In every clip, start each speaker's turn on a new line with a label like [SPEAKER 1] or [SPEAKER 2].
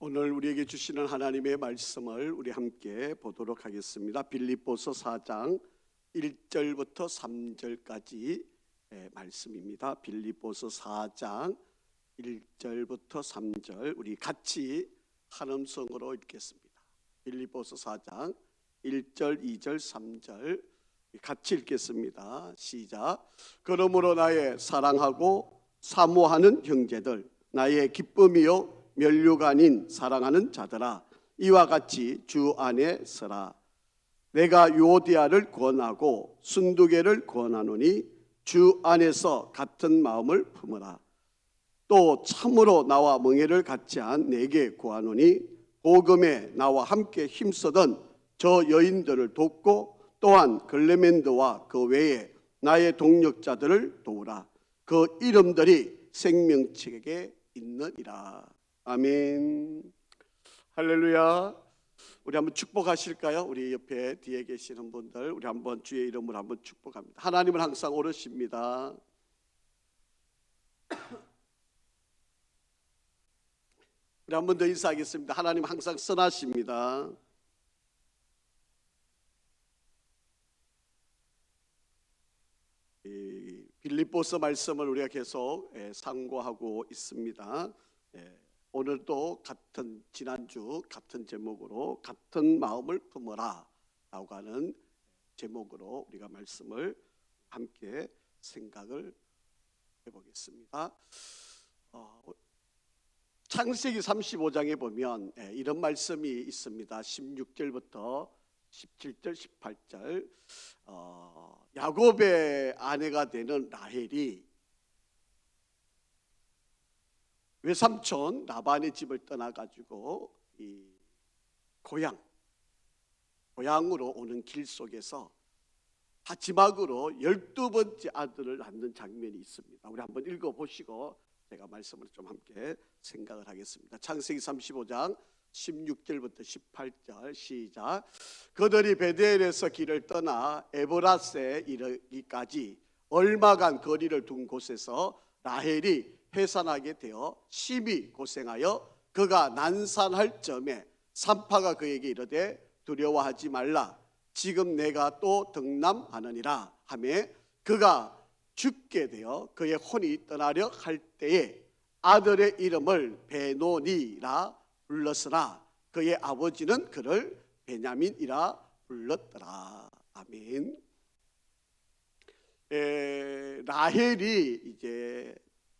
[SPEAKER 1] 오늘 우리에게 주시는 하나님의 말씀을 우리 함께 보도록 하겠습니다. 빌립보서 4장 1절부터 3절까지 말씀입니다. 빌립보서 4장 1절부터 3절 우리 같이 한 음성으로 읽겠습니다. 빌립보서 4장 1절, 2절, 3절 같이 읽겠습니다. 시작. 그러므로 나의 사랑하고 사모하는 형제들, 나의 기쁨이요 면류가 아닌 사랑하는 자들아, 이와 같이 주 안에 서라. 내가 유오디아를 권하고 순두개를 권하노니 주 안에서 같은 마음을 품으라. 또 참으로 나와 멍에를 같이 한 내게 구하노니 복음에 나와 함께 힘쓰던 저 여인들을 돕고 또한 글레멘드와 그 외에 나의 동력자들을 도우라. 그 이름들이 생명책에 있느니라. 아멘. 할렐루야. 우리 한번 축복하실까요? 우리 옆에 뒤에 계시는 분들 우리 한번 주의 이름으로 한번 축복합니다. 하나님은 항상 오르십니다. 우리 한 번 더 인사하겠습니다. 하나님 항상 선하십니다. 이 빌립보서 말씀을 우리가 계속 상고하고 있습니다. 오늘도 같은 지난주 같은 제목으로 같은 마음을 품어라 라고 하는 제목으로 우리가 말씀을 함께 생각을 해보겠습니다. 창세기 35장에 보면 이런 말씀이 있습니다. 16절부터 17절, 18절 야곱의 아내가 되는 라헬이 외삼촌 라반의 집을 떠나가지고 이 고향으로 오는 길 속에서 마지막으로 12번째 아들을 낳는 장면이 있습니다. 우리 한번 읽어보시고 제가 말씀을 좀 함께 생각을 하겠습니다. 창세기 35장 16절부터 18절 시작. 그들이 베델에서 길을 떠나 에브라스에 이르기까지 얼마간 거리를 둔 곳에서 라헬이 해산하게 되어 심히 고생하여 그가 난산할 점에 산파가 그에게 이르되 두려워하지 말라. 지금 내가 또 등남하느니라 하매 그가 죽게 되어 그의 혼이 떠나려 할 때에 아들의 이름을 베노니라 불렀으나 그의 아버지는 그를 베냐민이라 불렀더라. 아멘. 라헬이 이제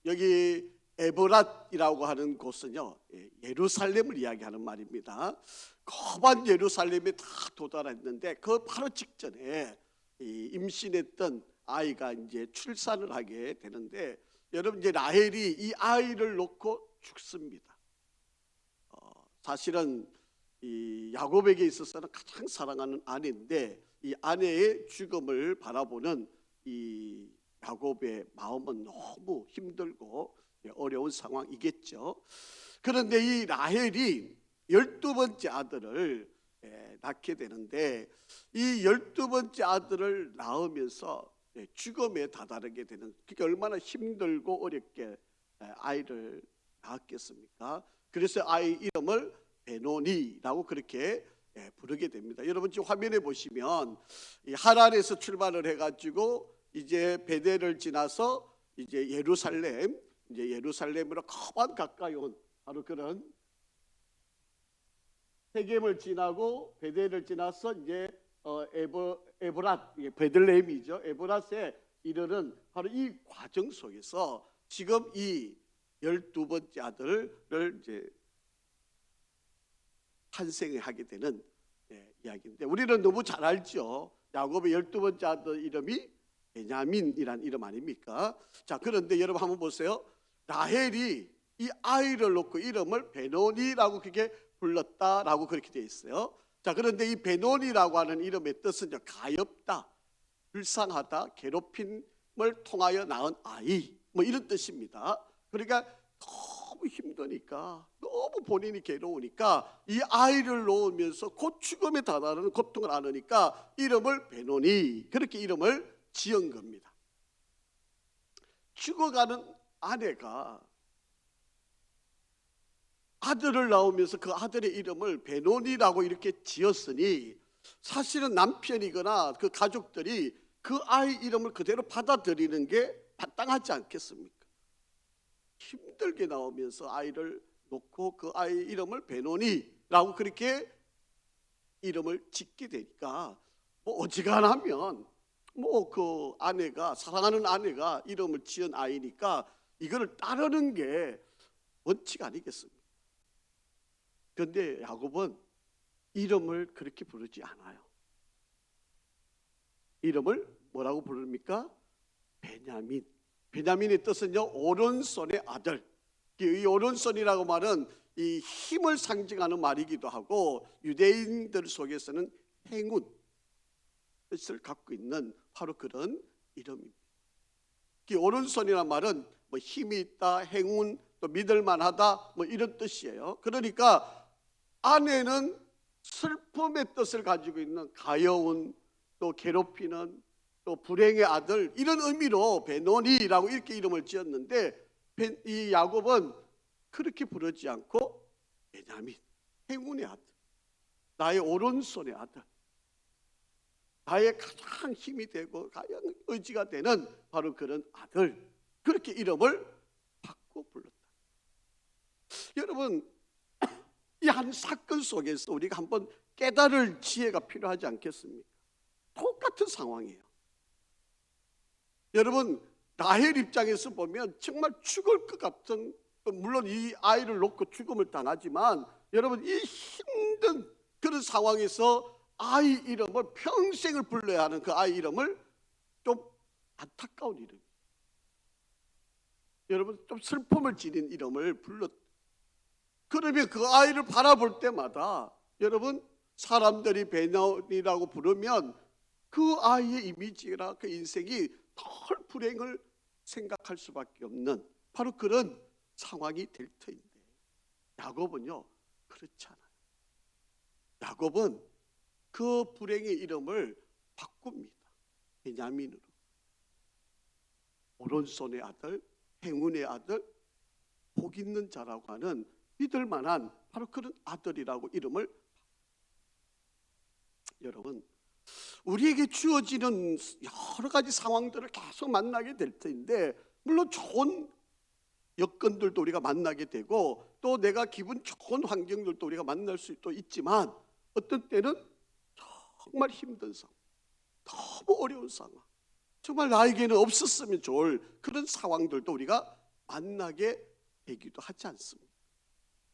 [SPEAKER 1] 여기 에브랏이라고 하는 곳은요 예루살렘을 이야기하는 말입니다. 거반 예루살렘에 다 도달했는데 그 바로 직전에 임신했던 아이가 이제 출산을 하게 되는데 여러분 이제 라헬이 이 아이를 놓고 죽습니다. 사실은 이 야곱에게 있어서는 가장 사랑하는 아내인데 이 아내의 죽음을 바라보는 이 야곱의 마음은 너무 힘들고 어려운 상황이겠죠. 그런데 이 라헬이 12번째 아들을 낳게 되는데 이 12번째 아들을 낳으면서 죽음에 다다르게 되는, 그게 얼마나 힘들고 어렵게 아이를 낳았겠습니까? 그래서 아이 이름을 베노니라고 그렇게 부르게 됩니다. 여러분 지금 화면에 보시면 이 하란에서 출발을 해가지고 이제 베델을 지나서 이제 예루살렘으로 거반 가까이 온 바로 그런 세겜을 지나고 베델을 지나서 이제 에브랏, 베들레헴이죠. 에브랏에 이르는 바로 이 과정 속에서 지금 이 12번째 아들을 이제 탄생하게 되는 이야기인데 우리는 너무 잘 알죠. 야곱의 12번째 아들 이름이 베냐민이란 이름 아닙니까? 자, 그런데 여러분 한번 보세요. 라헬이 이 아이를 놓고 이름을 베노니라고 그렇게 불렀다라고 그렇게 되어 있어요. 자, 그런데 이 베노니라고 하는 이름의 뜻은 가엾다, 불쌍하다, 괴롭힘을 통하여 낳은 아이 뭐 이런 뜻입니다. 그러니까 너무 힘드니까, 너무 본인이 괴로우니까 이 아이를 놓으면서 곧 죽음에 다다르는 고통을 안으니까 이름을 베노니, 그렇게 이름을 지은 겁니다. 죽어가는 아내가 아들을 낳으면서 그 아들의 이름을 베노니라고 이렇게 지었으니 사실은 남편이거나 그 가족들이 그 아이 이름을 그대로 받아들이는 게 마땅하지 않겠습니까? 힘들게 나오면서 아이를 놓고 그 아이 이름을 베노니라고 그렇게 이름을 짓게 되니까 뭐 어지간하면 뭐 그 아내가 사랑하는 아내가 이름을 지은 아이니까 이거를 따르는 게 원칙 아니겠습니까? 그런데 야곱은 이름을 그렇게 부르지 않아요. 이름을 뭐라고 부릅니까? 베냐민. 베냐민의 뜻은요, 오른손의 아들. 이 오른손이라고 말은 이 힘을 상징하는 말이기도 하고 유대인들 속에서는 행운 뜻을 갖고 있는 바로 그런 이름입니다. 이 오른손이라는 말은 뭐 힘이 있다, 행운, 또 믿을만하다 뭐 이런 뜻이에요. 그러니까 아내는 슬픔의 뜻을 가지고 있는 가여운, 또 괴롭히는, 또 불행의 아들, 이런 의미로 베노니라고 이렇게 이름을 지었는데 이 야곱은 그렇게 부르지 않고 베냐민, 행운의 아들, 나의 오른손의 아들, 나의 가장 힘이 되고 가장 의지가 되는 바로 그런 아들, 그렇게 이름을 바꿔 불렀다. 여러분, 이 한 사건 속에서 우리가 한번 깨달을 지혜가 필요하지 않겠습니까? 똑같은 상황이에요. 여러분, 라헬 입장에서 보면 정말 죽을 것 같은, 물론 이 아이를 놓고 죽음을 당하지만 여러분, 이 힘든 그런 상황에서 아이 이름을 평생을 불러야 하는 그 아이 이름을 좀 안타까운 이름, 여러분 좀 슬픔을 지닌 이름을 불렀. 그러면 그 아이를 바라볼 때마다 여러분, 사람들이 베냐민이라고 부르면 그 아이의 이미지나 그 인생이 덜 불행을 생각할 수밖에 없는 바로 그런 상황이 될 터인데, 야곱은요 그렇지 않아요. 야곱은 그 불행의 이름을 바꿉니다. 베냐민으로, 오른손의 아들, 행운의 아들, 복 있는 자라고 하는 믿을 만한 바로 그런 아들이라고 이름을. 여러분, 우리에게 주어지는 여러 가지 상황들을 계속 만나게 될 텐데, 물론 좋은 여건들도 우리가 만나게 되고 또 내가 기분 좋은 환경들도 우리가 만날 수도 있지만 어떤 때는 정말 힘든 상황, 너무 어려운 상황, 정말 나에게는 없었으면 좋을 그런 상황들도 우리가 만나게 되기도 하지 않습니까?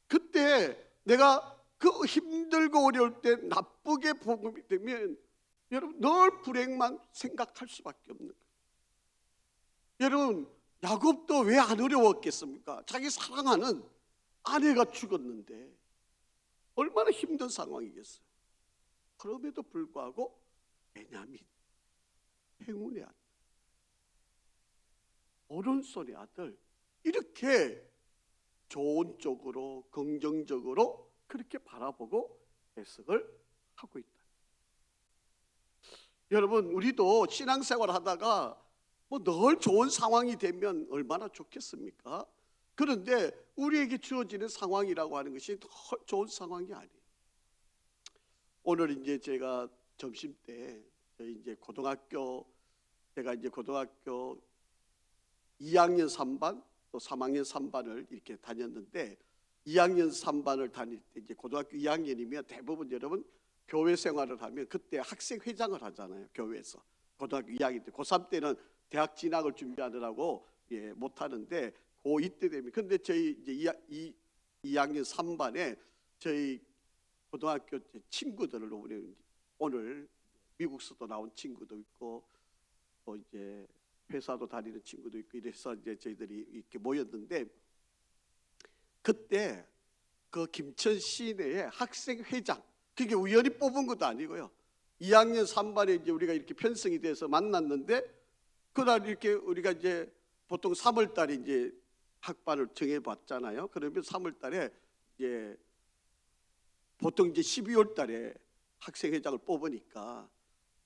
[SPEAKER 1] 그때 내가 그 힘들고 어려울 때 나쁘게 복음이 되면 여러분 늘 불행만 생각할 수밖에 없는 거예요. 여러분, 야곱도 왜 안 어려웠겠습니까? 자기 사랑하는 아내가 죽었는데 얼마나 힘든 상황이겠어요. 그럼에도 불구하고 베냐민, 행운의 아들, 오른손의 아들, 이렇게 좋은 쪽으로 긍정적으로 그렇게 바라보고 해석을 하고 있다. 여러분, 우리도 신앙생활 하다가 뭐 늘 좋은 상황이 되면 얼마나 좋겠습니까? 그런데 우리에게 주어지는 상황이라고 하는 것이 늘 좋은 상황이 아니에요. 오늘 이제 제가 점심 때 저희 이제 제가 이제 고등학교 2학년 3반 또 3학년 3반을 이렇게 다녔는데, 2학년 3반을 다닐 때 이제 고등학교 2학년이면 대부분 여러분 교회 생활을 하면 그때 학생회장을 하잖아요. 교회에서 고등학교 2학년 때, 고3 때는 대학 진학을 준비하느라고 못 하는데 고2 때 되면, 근데 저희 이제 2학년 3반에 저희 고등학교 친구들을 오늘 미국서도 나온 친구도 있고 또 이제 회사도 다니는 친구도 있고 이래서 이제 저희들이 이렇게 모였는데, 그때 그 김천 시내의 학생회장, 그게 우연히 뽑은 것도 아니고요. 2학년 3반에 이제 우리가 이렇게 편성이 돼서 만났는데, 그날 이렇게 우리가 이제 보통 3월 달에 이제 학반을 정해봤잖아요. 그러면 3월 달에 이제 보통 이제 12월 달에 학생회장을 뽑으니까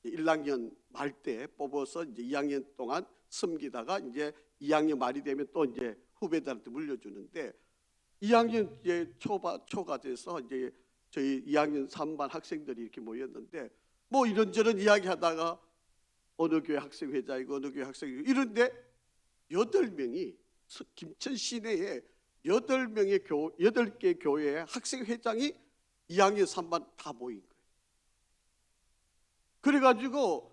[SPEAKER 1] 1학년 말 때 뽑아서 이제 2학년 동안 섬기다가 이제 2학년 말이 되면 또 이제 후배들한테 물려주는데, 2학년 이제 초가 돼서 이제 저희 2학년 3반 학생들이 이렇게 모였는데 뭐 이런저런 이야기하다가 어느 교회 학생회장이고 어느 교회 학생이고 이런데 8명이 김천 시내에 8개 교회의 학생회장이 2학년 3반 다 모인 거예요. 그래가지고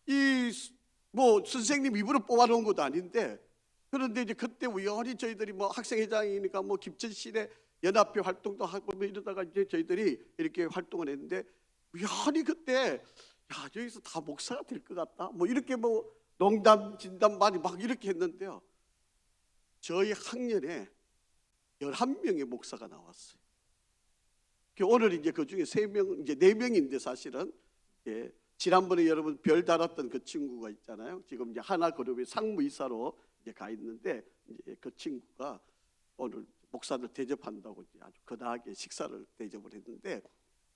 [SPEAKER 1] 이 뭐 선생님 입으로 뽑아놓은 것도 아닌데 그런데 이제 그때 우연히 저희들이 뭐 학생회장이니까 뭐 김천 시내 연합회 활동도 하고 뭐 이러다가 이제 저희들이 이렇게 활동을 했는데 우연히 그때 야 여기서 다 목사가 될 것 같다 뭐 이렇게 뭐 농담 진담 많이 막 이렇게 했는데요. 저희 학년에 11명의 목사가 나왔어요. 오늘 이제 그 중에 3명, 이제 4명인데 사실은 예, 지난번에 여러분 별 달았던 그 친구가 있잖아요. 지금 이제 하나 그룹의 상무이사로 이제 가 있는데 이제 그 친구가 오늘 목사들 대접한다고 이제 아주 거다하게 식사를 대접을 했는데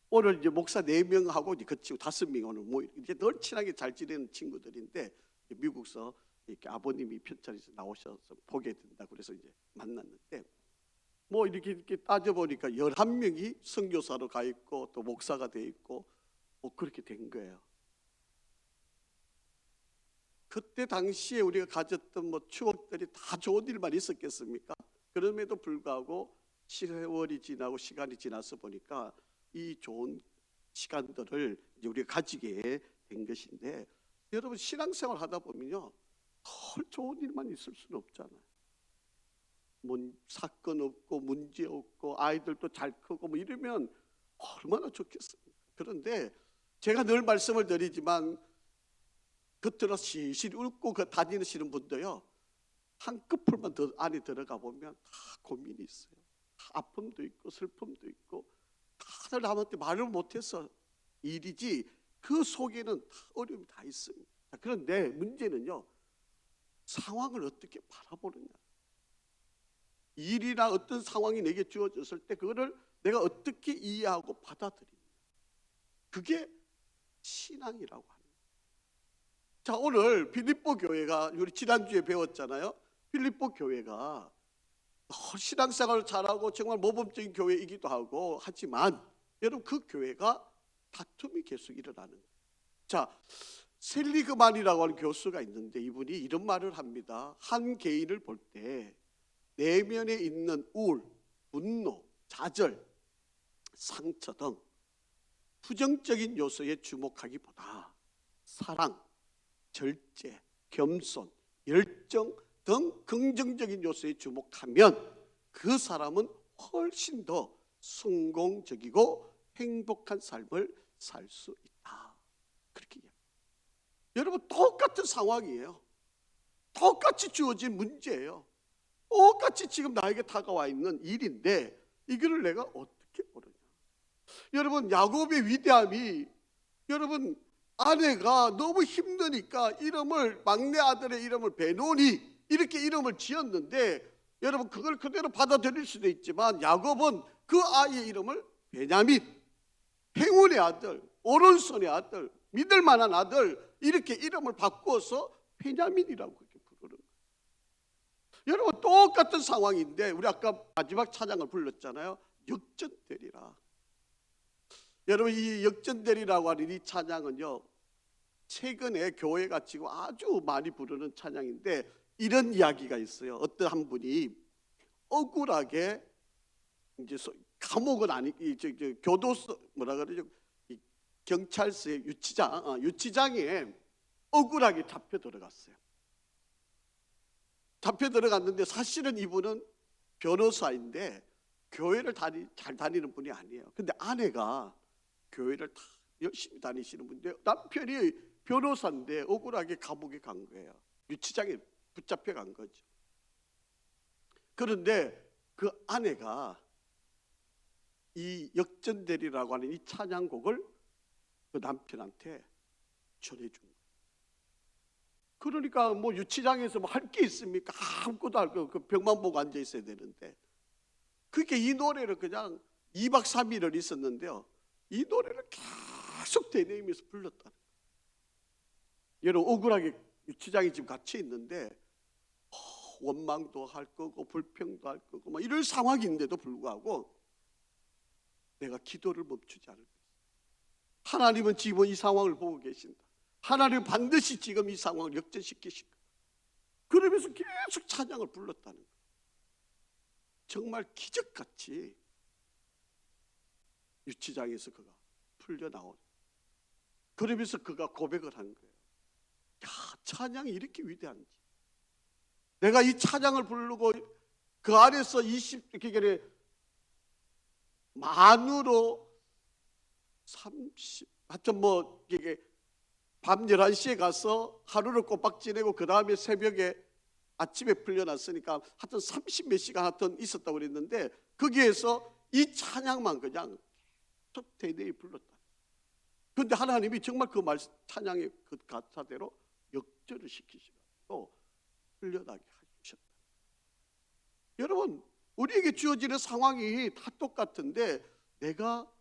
[SPEAKER 1] 오늘 이제 목사 4명하고 이제 그 친구 5명이 오늘 뭐 이제 늘 친하게 잘 지내는 친구들인데 미국서 이렇게 아버님이 편찬에서 나오셔서 보게 된다 그래서 이제 만났는데 뭐 이렇게 따져보니까 11명이 선교사로 가 있고 또 목사가 돼 있고 뭐 그렇게 된 거예요. 그때 당시에 우리가 가졌던 뭐 추억들이 다 좋은 일만 있었겠습니까? 그럼에도 불구하고 세월이 지나고 시간이 지나서 보니까 이 좋은 시간들을 이제 우리가 가지게 된 것인데 여러분 신앙생활 하다 보면요 늘 좋은 일만 있을 수는 없잖아요. 뭐 사건 없고 문제 없고 아이들도 잘 크고 뭐 이러면 얼마나 좋겠습니까? 그런데 제가 늘 말씀을 드리지만 겉으로 실실 웃고 그 다니시는 분도요 한꺼풀만 더 안에 들어가 보면 다 고민이 있어요. 다 아픔도 있고 슬픔도 있고 다들 남한테 말을 못해서 일이지 그 속에는 다 어려움이 다 있습니다. 그런데 문제는요 상황을 어떻게 바라보느냐, 일이나 어떤 상황이 내게 주어졌을 때 그거를 내가 어떻게 이해하고 받아들이느냐, 그게 신앙이라고 합니다. 자, 오늘 빌립보 교회가 우리 지난주에 배웠잖아요. 빌립보 교회가 신앙생활을 잘하고 정말 모범적인 교회이기도 하고 하지만 여러분 그 교회가 다툼이 계속 일어나는 거예요. 자, 셀리그만이라고 하는 교수가 있는데 이분이 이런 말을 합니다. 한 개인을 볼 때 내면에 있는 우울, 분노, 좌절, 상처 등 부정적인 요소에 주목하기보다 사랑, 절제, 겸손, 열정 등 긍정적인 요소에 주목하면 그 사람은 훨씬 더 성공적이고 행복한 삶을 살 수 있다. 그렇게 얘기합니다. 여러분 똑같은 상황이에요. 똑같이 주어진 문제예요. 똑같이 지금 나에게 다가와 있는 일인데 이거를 내가 어떻게 보느냐. 여러분 야곱의 위대함이 여러분 아내가 너무 힘드니까 이름을 막내 아들의 이름을 베노니 이렇게 이름을 지었는데 여러분 그걸 그대로 받아들일 수도 있지만 야곱은 그 아이의 이름을 베냐민, 행운의 아들, 오른손의 아들, 믿을 만한 아들 이렇게 이름을 바꾸어서 베냐민이라고 그렇게 부르는 거예요. 여러분 똑같은 상황인데 우리 아까 마지막 찬양을 불렀잖아요. 역전되리라. 여러분 이 역전되리라고 하는 이 찬양은요 최근에 교회가 지금 아주 많이 부르는 찬양인데 이런 이야기가 있어요. 어떤 한 분이 억울하게 이제 감옥은 아니 교도소 뭐라 그러죠? 경찰서의 유치장에 억울하게 잡혀 들어갔어요. 잡혀 들어갔는데 사실은 이분은 변호사인데 교회를 잘 다니는 분이 아니에요. 근데 아내가 교회를 다 열심히 다니시는 분인데 남편이 변호사인데 억울하게 감옥에 간 거예요. 유치장에 붙잡혀 간 거죠. 그런데 그 아내가 이 역전되리라고 하는 이 찬양곡을 그 남편한테 전해준 거예요. 그러니까 뭐 유치장에서 뭐 할 게 있습니까? 아무것도 할 거 그 벽만 보고 앉아 있어야 되는데 그렇게 이 노래를 그냥 2박 3일을 있었는데요. 이 노래를 계속 되뇌이면서 불렀다는 거예요. 여러분 억울하게 유치장에 지금 갇혀 있는데 원망도 할 거고 불평도 할 거고 뭐 이런 상황인데도 불구하고 내가 기도를 멈추지 않을 거예요. 하나님은 지금 이 상황을 보고 계신다. 하나님은 반드시 지금 이 상황을 역전시키실 거예요. 그러면서 계속 찬양을 불렀다는 거예요. 정말 기적같이 유치장에서 그가 풀려나온, 그러면서 그가 고백을 한 거예요. 야, 찬양이 이렇게 위대한지. 내가 이 찬양을 부르고 그 안에서 20개월에 만으로 30, 하여튼 뭐 이게 밤 11시에 가서 하루를 꼬박 지내고 그 다음에 새벽에 아침에 풀려났으니까 하여튼 30몇 시간 하여튼 있었다고 그랬는데 거기에서 이 찬양만 그냥 대대히 불렀다. 그런데 하나님이 정말 그 말 찬양의 그 가사대로 역전을 시키시고 풀려나게 하셨다. 여러분, 우리에게 주어지는 상황이 다 똑같은데 내가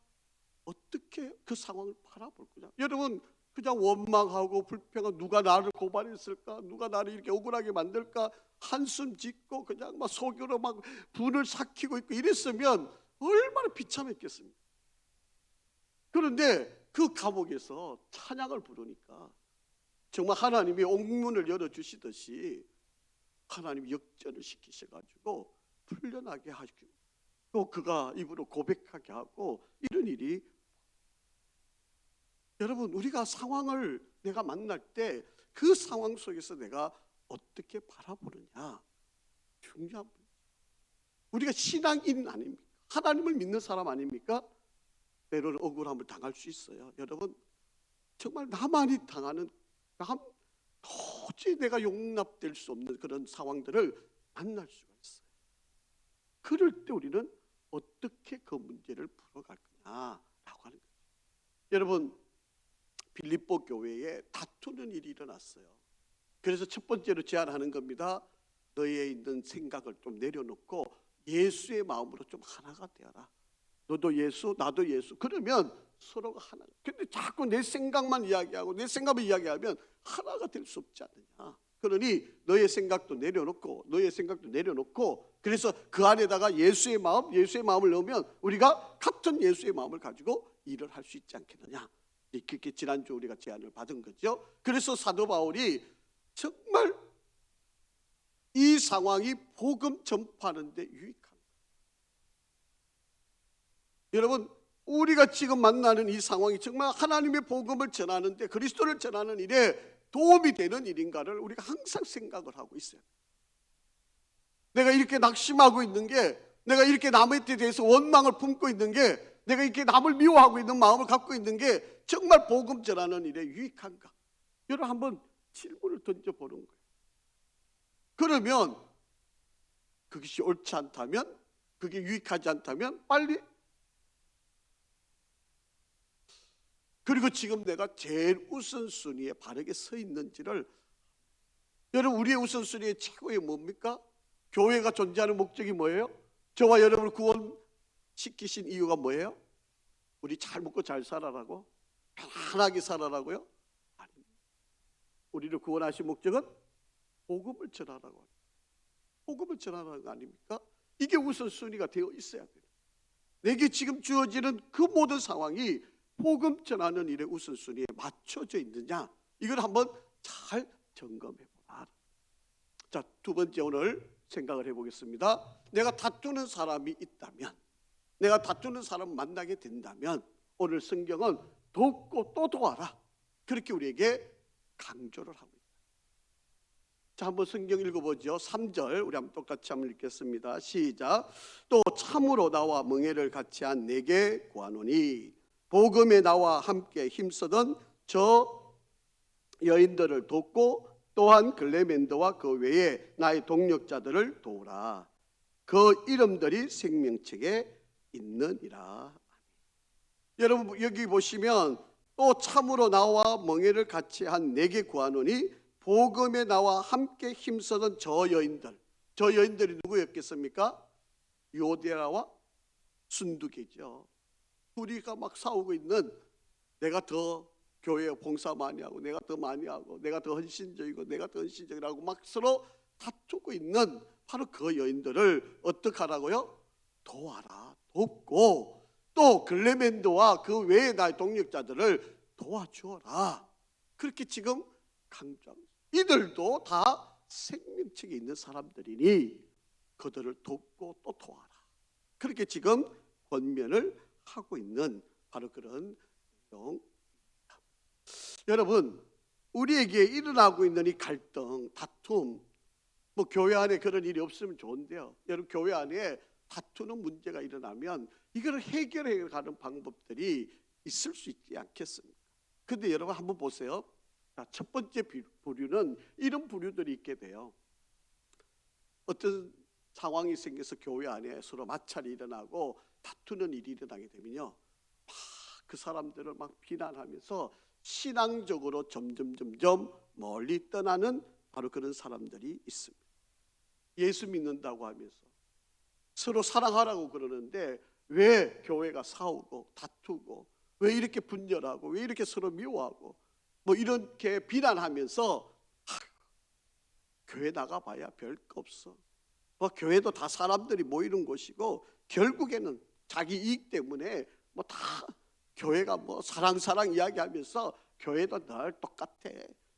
[SPEAKER 1] 어떻게 그 상황을 바라볼 거냐? 여러분, 그냥 원망하고 불평하고 누가 나를 고발했을까? 누가 나를 이렇게 억울하게 만들까? 한숨 짓고 그냥 막 속으로 막 분을 삭히고 있고 이랬으면 얼마나 비참했겠습니까? 그런데 그 감옥에서 찬양을 부르니까 정말 하나님이 옥문을 열어주시듯이 하나님이 역전을 시키셔가지고 풀려나게 하시고 또 그가 입으로 고백하게 하고 이런 일이, 여러분, 우리가 상황을 내가 만날 때 그 상황 속에서 내가 어떻게 바라보느냐 중요한 분. 우리가 신앙인 아닙니까? 하나님을 믿는 사람 아닙니까? 때로는 억울함을 당할 수 있어요. 여러분, 정말 나만이 당하는 도저히 내가 용납될 수 없는 그런 상황들을 만날 수가 있어요. 그럴 때 우리는 어떻게 그 문제를 풀어갈 거냐라고 하는 거죠. 여러분, 빌립보 교회에 다투는 일이 일어났어요. 그래서 첫 번째로 제안하는 겁니다. 너희에 있는 생각을 좀 내려놓고 예수의 마음으로 좀 하나가 되어라. 너도 예수, 나도 예수. 그러면 서로가 하나. 근데 자꾸 내 생각만 이야기하고 내 생각만 이야기하면 하나가 될 수 없지 않느냐. 그러니 너의 생각도 내려놓고 너의 생각도 내려놓고 그래서 그 안에다가 예수의 마음을 넣으면 우리가 같은 예수의 마음을 가지고 일을 할 수 있지 않겠느냐. 이렇게 지난주 우리가 제안을 받은 거죠. 그래서 사도 바울이 정말 이 상황이 복음 전파하는 데 유익한, 여러분, 우리가 지금 만나는 이 상황이 정말 하나님의 복음을 전하는데 그리스도를 전하는 일에 도움이 되는 일인가를 우리가 항상 생각을 하고 있어요. 내가 이렇게 낙심하고 있는 게, 내가 이렇게 남에 대해서 원망을 품고 있는 게, 내가 이렇게 남을 미워하고 있는 마음을 갖고 있는 게 정말 복음 전하는 일에 유익한가? 여러분, 한번 질문을 던져보는 거예요. 그러면 그것이 옳지 않다면, 그게 유익하지 않다면 빨리, 그리고 지금 내가 제일 우선순위에 바르게 서 있는지를, 여러분, 우리의 우선순위의 최고의 뭡니까? 교회가 존재하는 목적이 뭐예요? 저와 여러분을 구원시키신 이유가 뭐예요? 우리 잘 먹고 잘 살아라고? 편안하게 살아라고요? 아닙니다. 우리를 구원하신 목적은 복음을 전하라고. 복음을 전하라는 거 아닙니까? 이게 우선순위가 되어 있어야 돼요. 내게 지금 주어지는 그 모든 상황이 복음 전하는 일의 우선순위에 맞춰져 있느냐, 이걸 한번 잘 점검해 보라. 자, 두 번째 오늘 생각을 해보겠습니다. 내가 다투는 사람이 있다면, 내가 다투는 사람을 만나게 된다면 오늘 성경은 돕고 또 도와라, 그렇게 우리에게 강조를 하고 있습니다. 자, 한번 성경 읽어보죠. 3절 우리 한번 똑같이 한번 읽겠습니다. 시작. 또 참으로 나와 멍에를 같이 한 내게 구하노니 복음에 나와 함께 힘쓰던 저 여인들을 돕고 또한 글레멘더와 그 외에 나의 동력자들을 도우라. 그 이름들이 생명책에 있느니라. 여러분, 여기 보시면 또 참으로 나와 멍에를 같이 한 내게 구하노니 복음에 나와 함께 힘쓰던 저 여인들이 누구였겠습니까? 요데라와 순두계죠. 둘이가 막 싸우고 있는, 내가 더 교회에 봉사 많이 하고 내가 더 많이 하고 내가 더 헌신적이고 내가 더 헌신적이라고 막 서로 다투고 있는 바로 그 여인들을 어떻게 하라고요? 도와라, 돕고 또 글레멘도와 그 외의 나의 동력자들을 도와주어라. 그렇게 지금 강조합니다. 이들도 다 생명책이 있는 사람들이니 그들을 돕고 또 도와라. 그렇게 지금 권면을 하고 있는 바로 그런 내용입니다. 여러분, 우리에게 일어나고 있는 이 갈등, 다툼, 뭐 교회 안에 그런 일이 없으면 좋은데요. 여러분, 교회 안에 다투는 문제가 일어나면 이걸 해결해 가는 방법들이 있을 수 있지 않겠습니까? 근데 여러분 한번 보세요. 자, 첫 번째 부류는 이런 부류들이 있게 돼요. 어떤 상황이 생겨서 교회 안에 서로 마찰이 일어나고 다투는 일이 일어나게 되면요, 막 그 사람들을 막 비난하면서 신앙적으로 점점 멀리 떠나는 바로 그런 사람들이 있습니다. 예수 믿는다고 하면서 서로 사랑하라고 그러는데 왜 교회가 싸우고 다투고 왜 이렇게 분열하고 왜 이렇게 서로 미워하고 뭐 이렇게 비난하면서 교회 나가봐야 별거 없어. 뭐 교회도 다 사람들이 모이는 곳이고 결국에는 자기 이익 때문에 뭐 다 교회가 뭐 사랑 이야기하면서 교회도 늘 똑같아.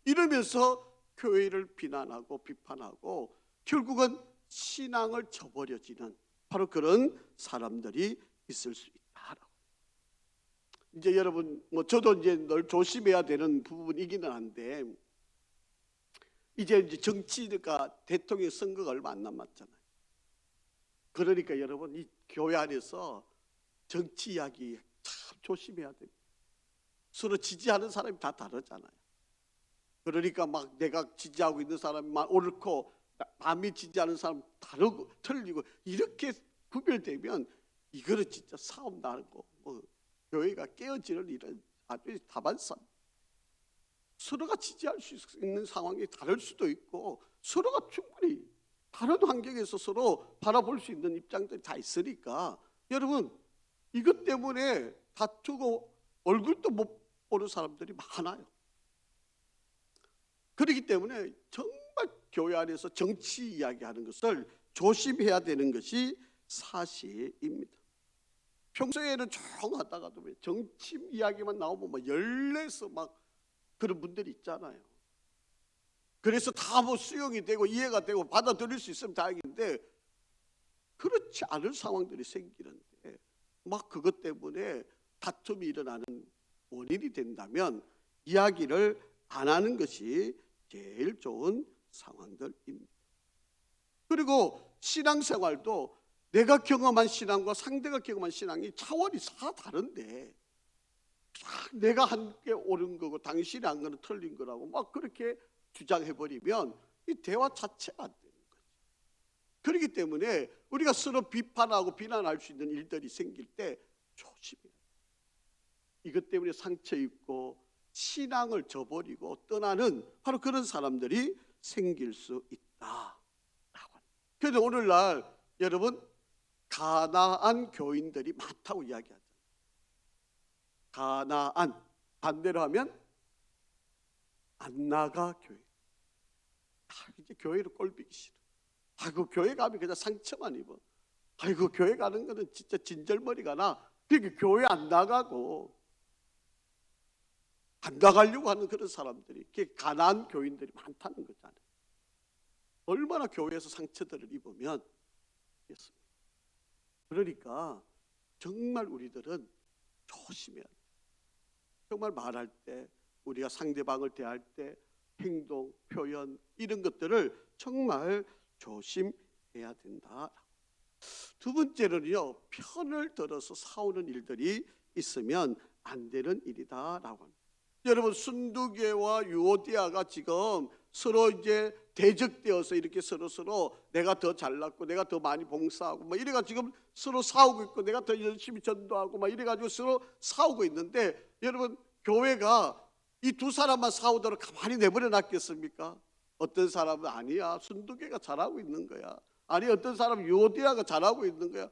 [SPEAKER 1] 이러면서 교회를 비난하고 비판하고 결국은 신앙을 저버려지는 바로 그런 사람들이 있을 수 있다라고. 이제 여러분 뭐 저도 이제 늘 조심해야 되는 부분이기는 한데 이제 정치가 대통령 선거가 얼마 안 남았잖아요. 그러니까 여러분 이 교회 안에서 정치 이야기 참 조심해야 됩니다. 서로 지지하는 사람이 다 다르잖아요. 그러니까 막 내가 지지하고 있는 사람만 옳고 남이 지지하는 사람 다르고 틀리고 이렇게 구별되면 이거는 진짜 싸움 나고 뭐 교회가 깨어지는 일은 아주 다반사. 서로가 지지할 수 있는 상황이 다를 수도 있고 서로가 충분히 다른 환경에서 서로 바라볼 수 있는 입장들이 다 있으니까 여러분 이것 때문에 다투고 얼굴도 못 보는 사람들이 많아요. 그렇기 때문에 정말 교회 안에서 정치 이야기하는 것을 조심해야 되는 것이 사실입니다. 평소에는 조용하다가도 정치 이야기만 나오면 막 열내서 막 그런 분들이 있잖아요. 그래서 다 뭐 수용이 되고 이해가 되고 받아들일 수 있으면 다행인데 그렇지 않은 상황들이 생기는데 막 그것 때문에 다툼이 일어나는 원인이 된다면 이야기를 안 하는 것이 제일 좋은 상황들입니다. 그리고 신앙생활도 내가 경험한 신앙과 상대가 경험한 신앙이 차원이 다 다른데 내가 한 게 옳은 거고 당신이 한 거는 틀린 거라고 막 그렇게 주장해버리면 이 대화 자체가 안 되는 거죠. 그렇기 때문에 우리가 서로 비판하고 비난할 수 있는 일들이 생길 때 조심해야 돼요. 이것 때문에 상처 입고 신앙을 저버리고 떠나는 바로 그런 사람들이 생길 수 있다. 그래서 오늘날 여러분 가나안 교인들이 많다고 이야기하잖아요. 가나안 반대로 하면 안 나가 교회. 이제 교회로 꼴보기 싫어. 아이고 교회 가면 그냥 상처만 입어. 아이고 교회 가는 거는 진짜 진절머리가 나. 그러니까 교회 안 나가고 안 나가려고 하는 그런 사람들이 가나안 교인들이 많다는 거잖아요. 얼마나 교회에서 상처들을 입으면 됐습니다. 그러니까 정말 우리들은 조심해야 돼요. 정말 말할 때 우리가 상대방을 대할 때 행동, 표현 이런 것들을 정말 조심해야 된다. 두 번째는요, 편을 들어서 싸우는 일들이 있으면 안 되는 일이다라고 합니다. 여러분 순두계와 유오디아가 지금 서로 이제 대적되어서 이렇게 서로 내가 더 잘났고 내가 더 많이 봉사하고 뭐 이래가 지금 서로 싸우고 있고 내가 더 열심히 전도하고 막 이래가지고 서로 싸우고 있는데 여러분 교회가 이 두 사람만 싸우도록 가만히 내버려 놨겠습니까? 어떤 사람은 아니야 순두계가 잘하고 있는 거야. 아니 어떤 사람은 유오디아가 잘하고 있는 거야.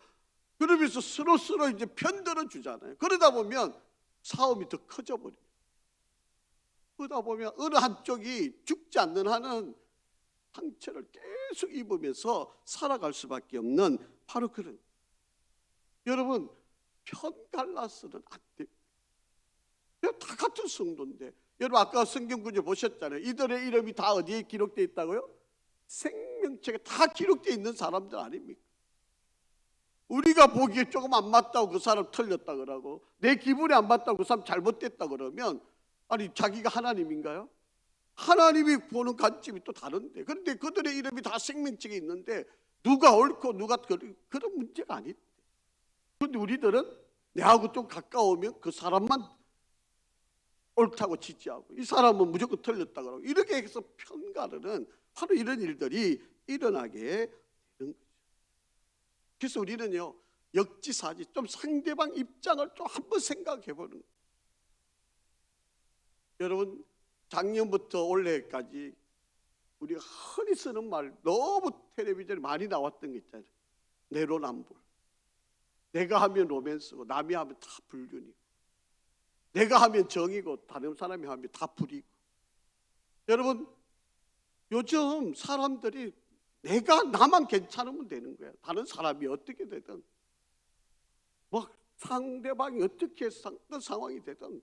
[SPEAKER 1] 그러면서 서로 이제 편들어 주잖아요. 그러다 보면 싸움이 더 커져 버려요. 그러다 보면 어느 한쪽이 죽지 않는 한은 상처를 계속 입으면서 살아갈 수밖에 없는 바로 그런, 여러분 편 갈라서는 안 돼요. 다 같은 성도인데, 여러분 아까 성경 구절 보셨잖아요. 이들의 이름이 다 어디에 기록되어 있다고요? 생명책에 다 기록되어 있는 사람들 아닙니까? 우리가 보기에 조금 안 맞다고 그 사람 틀렸다 그러고, 내 기분이 안 맞다고 그 사람 잘못됐다 그러면, 아니 자기가 하나님인가요? 하나님이 보는 관점이 또 다른데, 그런데 그들의 이름이 다 생명책에 있는데 누가 옳고 누가 그런 문제가 아니다. 그런데 우리들은 내하고 좀 가까우면 그 사람만 옳다고 지지하고, 이 사람은 무조건 틀렸다 그러고, 이렇게 해서 편가르는 바로 이런 일들이 일어나게 되는 거죠. 그래서 우리는요, 역지사지, 좀 상대방 입장을 좀 한번 생각해 보는 거예요. 여러분 작년부터 올해까지 우리가 흔히 쓰는 말, 너무 텔레비전에 많이 나왔던 게 있잖아요. 내로남불. 내가 하면 로맨스고 남이 하면 다 불륜이고, 내가 하면 정이고 다른 사람이 하면 다 불이고. 여러분 요즘 사람들이 나만 괜찮으면 되는 거야. 다른 사람이 어떻게 되든, 뭐 상대방이 어떻게 어떤 상황이 되든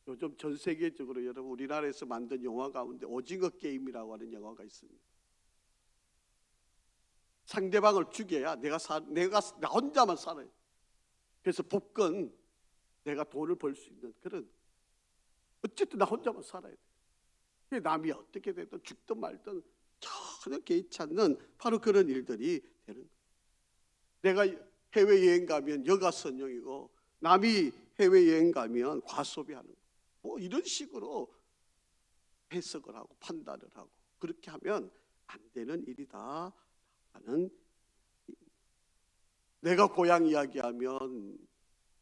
[SPEAKER 1] 요즘 전 세계적으로 여러분 우리나라에서 만든 영화 가운데 오징어 게임이라고 하는 영화가 있습니다. 상대방을 죽여야 나 혼자만 살아요. 그래서 복권, 내가 돈을 벌 수 있는 그런, 어쨌든 나 혼자만 살아야 돼. 남이 어떻게 되든 죽든 말든 전혀 개의치 않는 바로 그런 일들이 되는 거예요. 내가 해외여행 가면 여가 선용이고 남이 해외여행 가면 과소비하는 거예요. 뭐 이런 식으로 해석을 하고 판단을 하고, 그렇게 하면 안 되는 일이다 하는. 내가 고향 이야기하면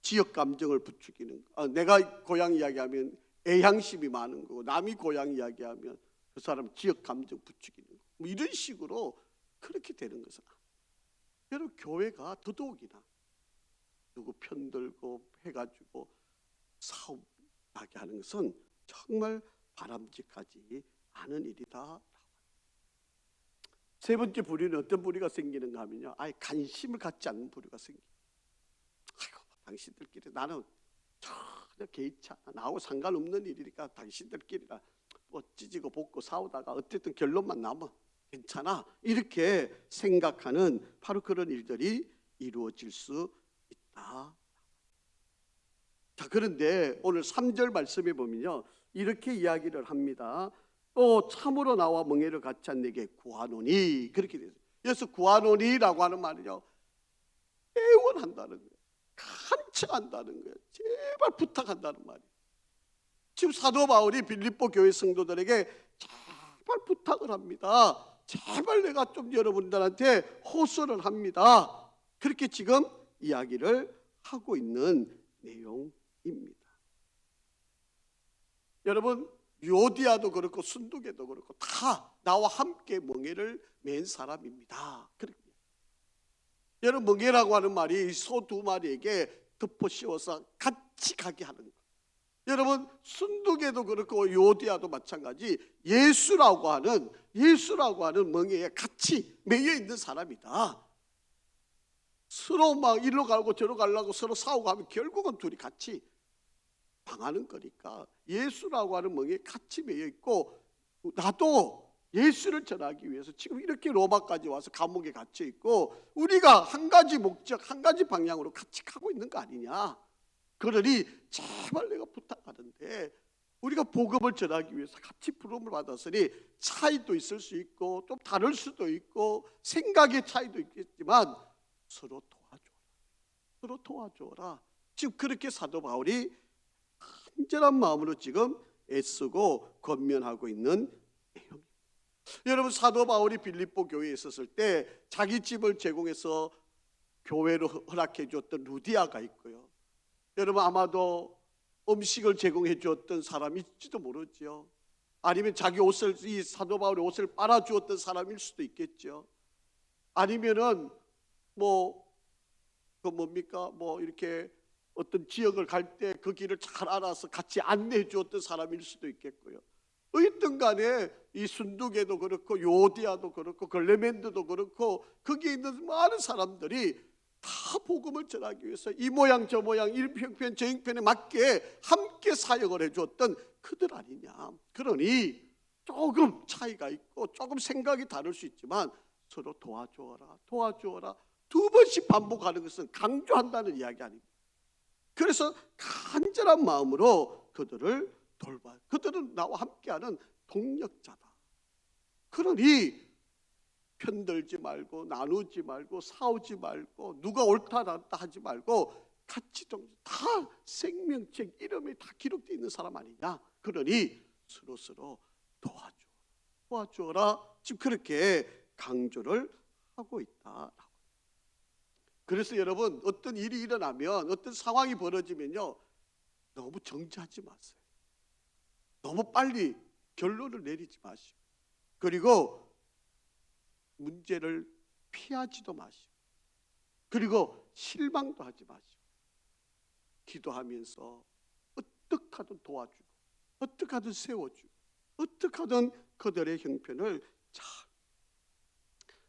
[SPEAKER 1] 지역 감정을 부추기는 거. 내가 고향 이야기하면 애향심이 많은 거고, 남이 고향 이야기하면 그 사람 지역 감정 부추기는 거. 뭐 이런 식으로 그렇게 되는 것은, 여러분 교회가 더더욱이나 누구 편들고 해가지고 싸움나게 하는 것은 정말 바람직하지 않은 일이다. 세 번째 부류는 어떤 부류가 생기는가 하면요, 아예 관심을 갖지 않는 부류가 생겨요. 아이고 당신들끼리, 나는 전혀 개의치 않아, 나하고 상관없는 일이니까 당신들끼리나 뭐 찢고 볶고 싸우다가 어쨌든 결론만 나면 괜찮아, 이렇게 생각하는 바로 그런 일들이 이루어질 수 있다. 자, 그런데 오늘 3절 말씀에 보면요, 이렇게 이야기를 합니다. 또 참으로 나와 멍에를 같이 한 내게 구하노니, 그렇게 되죠. 그래서 구하노니라고 하는 말은요, 애원한다는 거예요. 간청한다는 거예요. 제발 부탁한다는 말이에요. 지금 사도 바울이 빌립보 교회 성도들에게 제발 부탁을 합니다. 제발 내가 좀 여러분들한테 호소를 합니다. 그렇게 지금 이야기를 하고 있는 내용입니다. 여러분 유오디아도 그렇고 순두계도 그렇고 다 나와 함께 멍에를 맨 사람입니다. 여러분 멍에라고 하는 말이 소 두 마리에게 덮어 씌워서 같이 가게 하는 것. 여러분 순두계도 그렇고 유오디아도 마찬가지, 예수라고 하는 멍에에 같이 매여 있는 사람이다. 서로 막 이리로 가고 저리로 가려고 서로 싸우고 하면 결국은 둘이 같이 망하는 거니까, 예수라고 하는 멍에 같이 매여 있고, 나도 예수를 전하기 위해서 지금 이렇게 로마까지 와서 감옥에 갇혀 있고, 우리가 한 가지 목적, 한 가지 방향으로 같이 가고 있는 거 아니냐. 그러니 제발 내가 부탁하는데, 우리가 복음을 전하기 위해서 같이 부름을 받았으니 차이도 있을 수 있고 좀 다를 수도 있고 생각의 차이도 있겠지만 서로 도와줘라. 지금 그렇게 사도 바울이 간절한 마음으로 지금 애쓰고 권면하고 있는 내용입니다. 여러분 사도 바울이 빌립보 교회에 있었을 때 자기 집을 제공해서 교회로 허락해 주었던 루디아가 있고요. 여러분 아마도 음식을 제공해 주었던 사람이 있지도 모르죠. 아니면 자기 옷을, 이 사도 바울의 옷을 빨아 주었던 사람일 수도 있겠죠. 아니면은 뭐 이렇게 어떤 지역을 갈 때 그 길을 잘 알아서 같이 안내해 주었던 사람일 수도 있겠고요. 어쨌든 간에 이 순두개도 그렇고 요디아도 그렇고 글레멘드도 그렇고 거기에 있는 많은 사람들이 다 복음을 전하기 위해서 이 모양 저 모양 이 형편 저 형편에 맞게 함께 사역을 해주었던 그들 아니냐. 그러니 조금 차이가 있고 조금 생각이 다를 수 있지만 서로 도와주어라 도와주어라 두 번씩 반복하는 것은 강조한다는 이야기 아닙니다. 그래서 간절한 마음으로 그들을 돌봐. 그들은 나와 함께하는 동력자다. 그러니 편들지 말고 나누지 말고 싸우지 말고 누가 옳다 낫다 하지 말고 같이 다 생명책 이름이 다 기록되어 있는 사람 아니냐. 그러니 서로 도와주어라. 지금 그렇게 강조를 하고 있다. 그래서 여러분 어떤 일이 일어나면 어떤 상황이 벌어지면요 너무 정지하지 마세요. 너무 빨리 결론을 내리지 마시고 그리고 문제를 피하지도 마시고 그리고 실망도 하지 마시고 기도하면서 어떻게 하든 도와주고 어떻게 하든 세워주고 어떻게 하든 그들의 형편을 잘.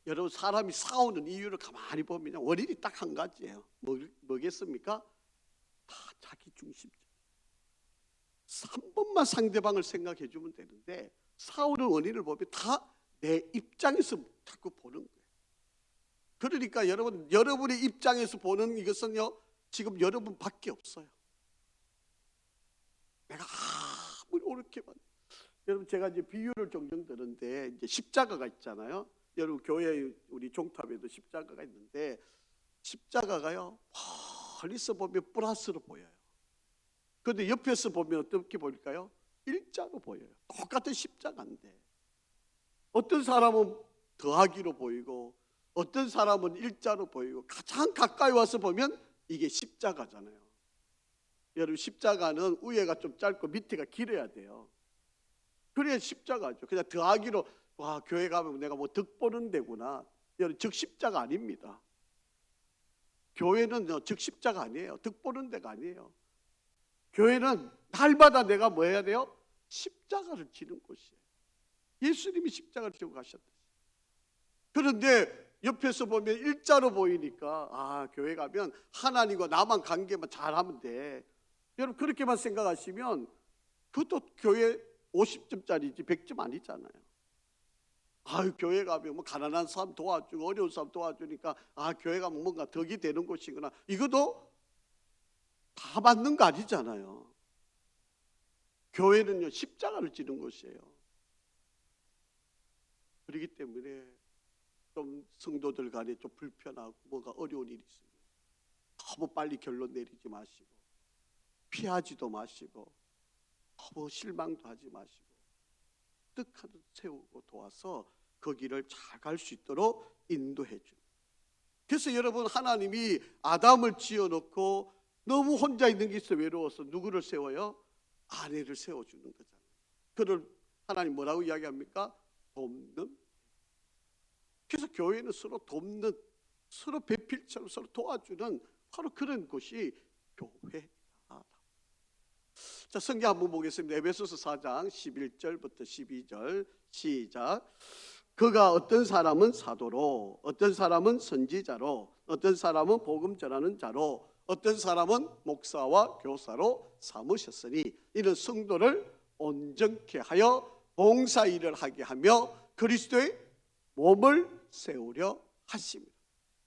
[SPEAKER 1] 여러분 사람이 싸우는 이유를 가만히 보면 원인이 딱 한 가지예요. 뭐겠습니까? 다 자기 중심적. 한 번만 상대방을 생각해 주면 되는데 싸우는 원인을 보면 다 내 입장에서 자꾸 보는 거예요. 그러니까 여러분의 입장에서 보는 이것은요 지금 여러분밖에 없어요. 내가 아무리 옳게만. 여러분 제가 이제 비유를 종종 드는데 이제 십자가가 있잖아요. 여러분 교회 우리 종탑에도 십자가가 있는데 십자가가요 멀리서 보면 플러스로 보여요. 그런데 옆에서 보면 어떻게 보일까요? 일자로 보여요. 똑같은 십자가인데 어떤 사람은 더하기로 보이고 어떤 사람은 일자로 보이고 가장 가까이 와서 보면 이게 십자가잖아요. 여러분 십자가는 위에가 좀 짧고 밑에가 길어야 돼요. 그래야 십자가죠. 그냥 더하기로 와 교회 가면 내가 뭐 득 보는 데구나. 여러분 즉 십자가 아닙니다. 교회는 즉 십자가 아니에요. 득 보는 데가 아니에요. 교회는 날마다 내가 뭐 해야 돼요? 십자가를 지는 곳이에요. 예수님이 십자가를 지고 가셨다. 그런데 옆에서 보면 일자로 보이니까 아 교회 가면 하나님과 나만 관계만 잘하면 돼. 여러분 그렇게만 생각하시면 그것도 교회 50점짜리지 100점 아니잖아요. 아유 교회 가면 뭐 가난한 사람 도와주고 어려운 사람 도와주니까 아 교회 가면 뭔가 덕이 되는 곳이구나. 이것도 다 맞는 거 아니잖아요. 교회는요 십자가를 지는 곳이에요. 그렇기 때문에 좀 성도들 간에 좀 불편하고 뭐가 어려운 일이 있으면 너무 빨리 결론 내리지 마시고 피하지도 마시고 너무 실망도 하지 마시고 어떻게든 세우고 도와서 그 길을 잘 갈 수 있도록 인도해 줍니다. 그래서 여러분 하나님이 아담을 지어놓고 너무 혼자 있는 게 있어 외로워서 누구를 세워요? 아내를 세워주는 거잖아요. 그를 하나님 뭐라고 이야기합니까? 돕는. 그래서 교회는 서로 돕는 서로 배필처럼 서로 도와주는 바로 그런 곳이 교회다. 자, 성경 한번 보겠습니다. 에베소서 4장 11절부터 12절 시작. 그가 어떤 사람은 사도로 어떤 사람은 선지자로 어떤 사람은 복음 전하는 자로 어떤 사람은 목사와 교사로 삼으셨으니 이는 성도를 온전케 하여 봉사일을 하게 하며 그리스도의 몸을 세우려 하십니다.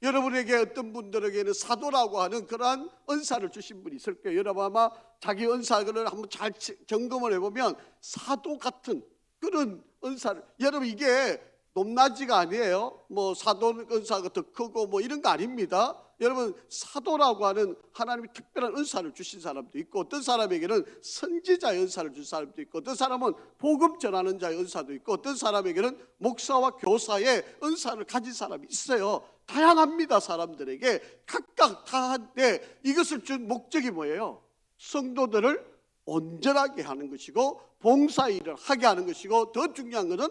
[SPEAKER 1] 여러분에게 어떤 분들에게는 사도라고 하는 그러한 은사를 주신 분이 있을 거예요. 여러분 아마 자기 은사를 한번 잘 점검을 해보면 사도 같은 그런 은사를 여러분 이게 높낮이가 아니에요. 뭐 사도 은사가 더 크고 뭐 이런 거 아닙니다. 여러분 사도라고 하는 하나님이 특별한 은사를 주신 사람도 있고 어떤 사람에게는 선지자의 은사를 주신 사람도 있고 어떤 사람은 복음 전하는 자의 은사도 있고 어떤 사람에게는 목사와 교사의 은사를 가진 사람이 있어요. 다양합니다. 사람들에게 각각 다한데 이것을 준 목적이 뭐예요? 성도들을 온전하게 하는 것이고 봉사일을 하게 하는 것이고 더 중요한 것은